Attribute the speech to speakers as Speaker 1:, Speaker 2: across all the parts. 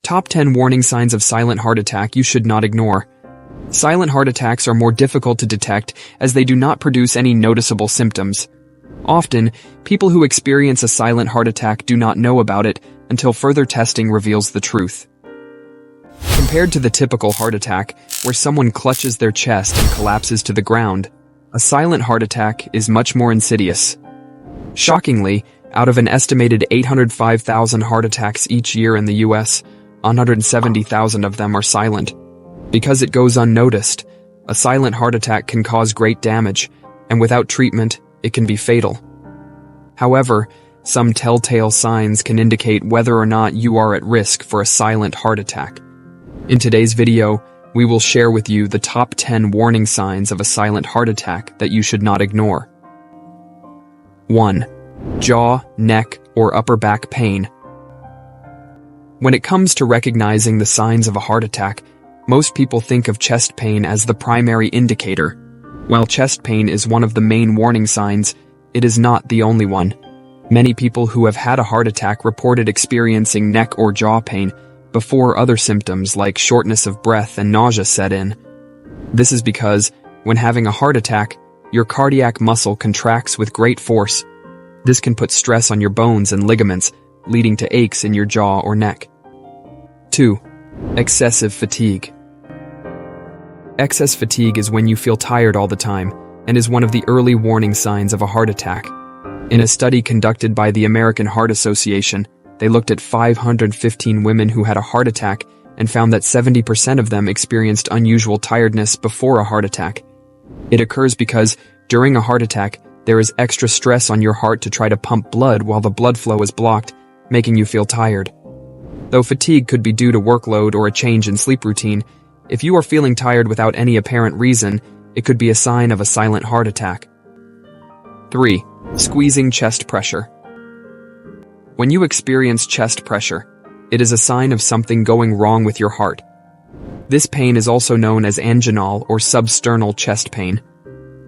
Speaker 1: Top 10 warning signs of silent heart attack you should not ignore. Silent heart attacks are more difficult to detect as they do not produce any noticeable symptoms. Often, people who experience a silent heart attack do not know about it until further testing reveals the truth. Compared to the typical heart attack, where someone clutches their chest and collapses to the ground, a silent heart attack is much more insidious. Shockingly, out of an estimated 805,000 heart attacks each year in the US, 170,000 of them are silent. Because it goes unnoticed, a silent heart attack can cause great damage, and without treatment, it can be fatal. However, some telltale signs can indicate whether or not you are at risk for a silent heart attack. In today's video, we will share with you the top 10 warning signs of a silent heart attack that you should not ignore. 1. Jaw, neck, or upper back pain. When it comes to recognizing the signs of a heart attack, most people think of chest pain as the primary indicator. While chest pain is one of the main warning signs, it is not the only one. Many people who have had a heart attack reported experiencing neck or jaw pain before other symptoms like shortness of breath and nausea set in. This is because, when having a heart attack, your cardiac muscle contracts with great force. This can put stress on your bones and ligaments, leading to aches in your jaw or neck. 2. Excessive fatigue. Excess fatigue is when you feel tired all the time, and is one of the early warning signs of a heart attack. In a study conducted by the American Heart Association, they looked at 515 women who had a heart attack and found that 70% of them experienced unusual tiredness before a heart attack. It occurs because, during a heart attack, there is extra stress on your heart to try to pump blood while the blood flow is blocked, making you feel tired. Though fatigue could be due to workload or a change in sleep routine, if you are feeling tired without any apparent reason, it could be a sign of a silent heart attack. 3. Squeezing chest pressure. When you experience chest pressure, it is a sign of something going wrong with your heart. This pain is also known as anginal or substernal chest pain.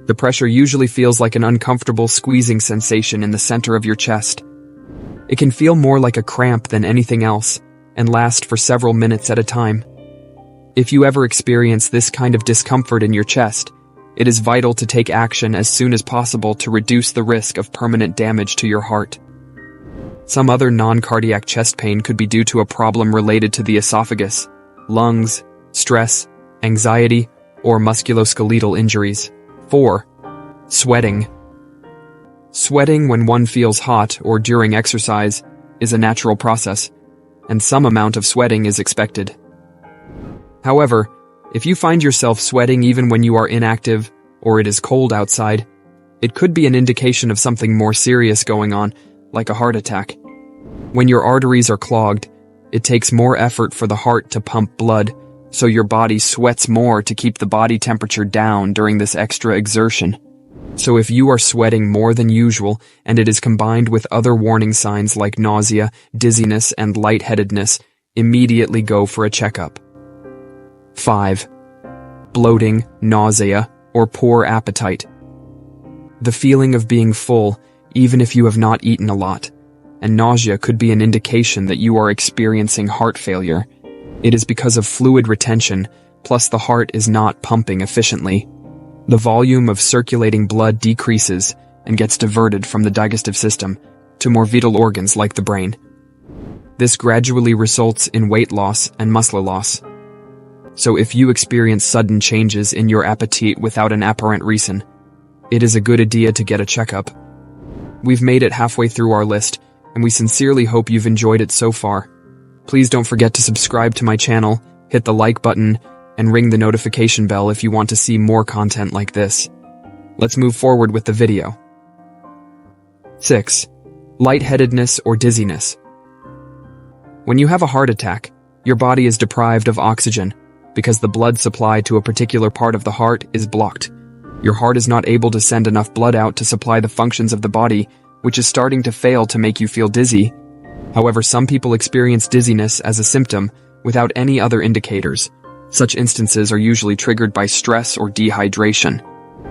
Speaker 1: The pressure usually feels like an uncomfortable squeezing sensation in the center of your chest. It can feel more like a cramp than anything else, and last for several minutes at a time. If you ever experience this kind of discomfort in your chest, it is vital to take action as soon as possible to reduce the risk of permanent damage to your heart. Some other non-cardiac chest pain could be due to a problem related to the esophagus, lungs, stress, anxiety, or musculoskeletal injuries. 4. Sweating. Sweating when one feels hot or during exercise is a natural process, and some amount of sweating is expected. However, if you find yourself sweating even when you are inactive or it is cold outside, it could be an indication of something more serious going on, like a heart attack. When your arteries are clogged, it takes more effort for the heart to pump blood, so your body sweats more to keep the body temperature down during this extra exertion. So if you are sweating more than usual and it is combined with other warning signs like nausea, dizziness, and lightheadedness, immediately go for a checkup. 5. Bloating, nausea, or poor appetite. The feeling of being full, even if you have not eaten a lot, and nausea could be an indication that you are experiencing heart failure. It is because of fluid retention, plus the heart is not pumping efficiently. The volume of circulating blood decreases and gets diverted from the digestive system to more vital organs like the brain. This gradually results in weight loss and muscle loss. So if you experience sudden changes in your appetite without an apparent reason, it is a good idea to get a checkup. We've made it halfway through our list, and we sincerely hope you've enjoyed it so far. Please don't forget to subscribe to my channel, hit the like button, and ring the notification bell if you want to see more content like this. Let's move forward with the video. 6. Lightheadedness or dizziness. When you have a heart attack, your body is deprived of oxygen because the blood supply to a particular part of the heart is blocked. Your heart is not able to send enough blood out to supply the functions of the body, which is starting to fail to make you feel dizzy. However, some people experience dizziness as a symptom without any other indicators. Such instances are usually triggered by stress or dehydration.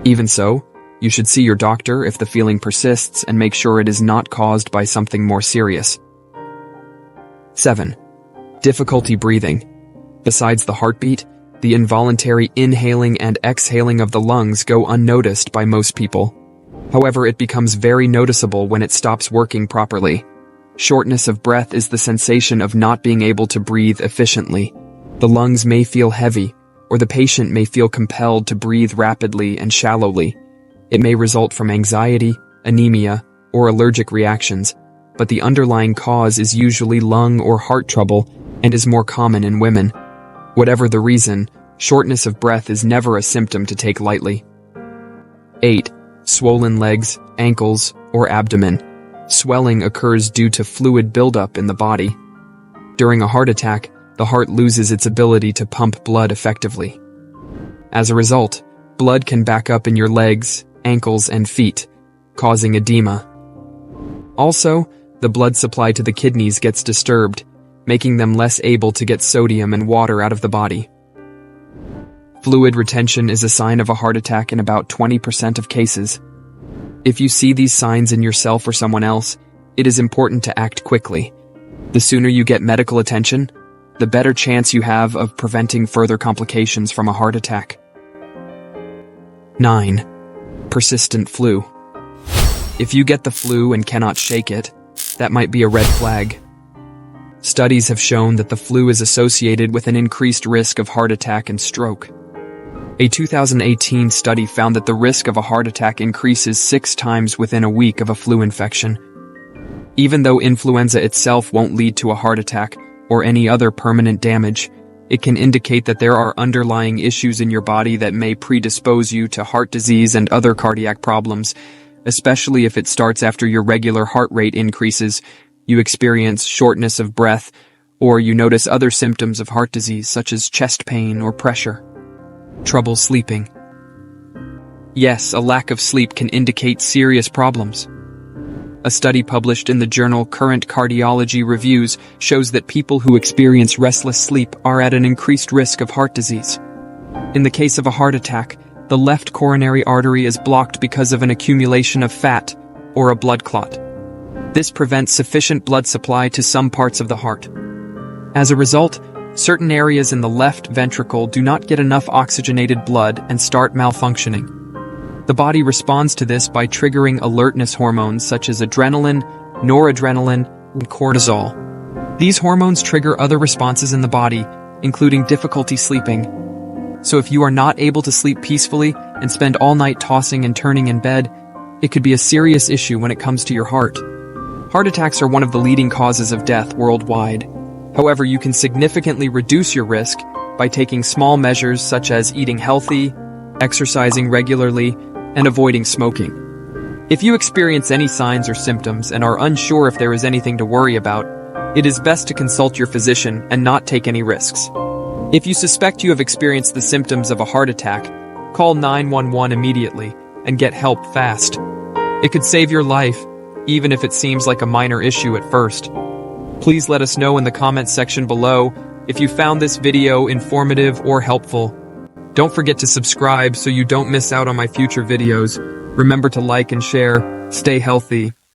Speaker 1: Even so, you should see your doctor if the feeling persists and make sure it is not caused by something more serious. 7. Difficulty breathing. Besides the heartbeat, the involuntary inhaling and exhaling of the lungs go unnoticed by most people. However, it becomes very noticeable when it stops working properly. Shortness of breath is the sensation of not being able to breathe efficiently. The lungs may feel heavy, or the patient may feel compelled to breathe rapidly and shallowly. It may result from anxiety, anemia, or allergic reactions, but the underlying cause is usually lung or heart trouble and is more common in women. Whatever the reason, shortness of breath is never a symptom to take lightly. 8. Swollen legs, ankles, or abdomen. Swelling occurs due to fluid buildup in the body. During a heart attack, the heart loses its ability to pump blood effectively. As a result, blood can back up in your legs, ankles, and feet, causing edema. Also, the blood supply to the kidneys gets disturbed, making them less able to get sodium and water out of the body. Fluid retention is a sign of a heart attack in about 20% of cases. If you see these signs in yourself or someone else, it is important to act quickly. The sooner you get medical attention, the better chance you have of preventing further complications from a heart attack. 9. Persistent flu. If you get the flu and cannot shake it, that might be a red flag. Studies have shown that the flu is associated with an increased risk of heart attack and stroke. A 2018 study found that the risk of a heart attack increases 6 times within a week of a flu infection. Even though influenza itself won't lead to a heart attack or any other permanent damage, it can indicate that there are underlying issues in your body that may predispose you to heart disease and other cardiac problems, especially if it starts after your regular heart rate increases, you experience shortness of breath, or you notice other symptoms of heart disease such as chest pain or pressure. Trouble sleeping. Yes, a lack of sleep can indicate serious problems. A study published in the journal Current Cardiology Reviews shows that people who experience restless sleep are at an increased risk of heart disease. In the case of a heart attack, the left coronary artery is blocked because of an accumulation of fat or a blood clot. This prevents sufficient blood supply to some parts of the heart. As a result, certain areas in the left ventricle do not get enough oxygenated blood and start malfunctioning. The body responds to this by triggering alertness hormones such as adrenaline, noradrenaline, and cortisol. These hormones trigger other responses in the body, including difficulty sleeping. So if you are not able to sleep peacefully and spend all night tossing and turning in bed, it could be a serious issue when it comes to your heart. Heart attacks are one of the leading causes of death worldwide. However, you can significantly reduce your risk by taking small measures such as eating healthy, exercising regularly, and avoiding smoking. If you experience any signs or symptoms and are unsure if there is anything to worry about, it is best to consult your physician and not take any risks. If you suspect you have experienced the symptoms of a heart attack, call 911 immediately and get help fast. It could save your life, even if it seems like a minor issue at first. Please let us know in the comments section below if you found this video informative or helpful. Don't forget to subscribe so you don't miss out on my future videos. Remember to like and share. Stay healthy.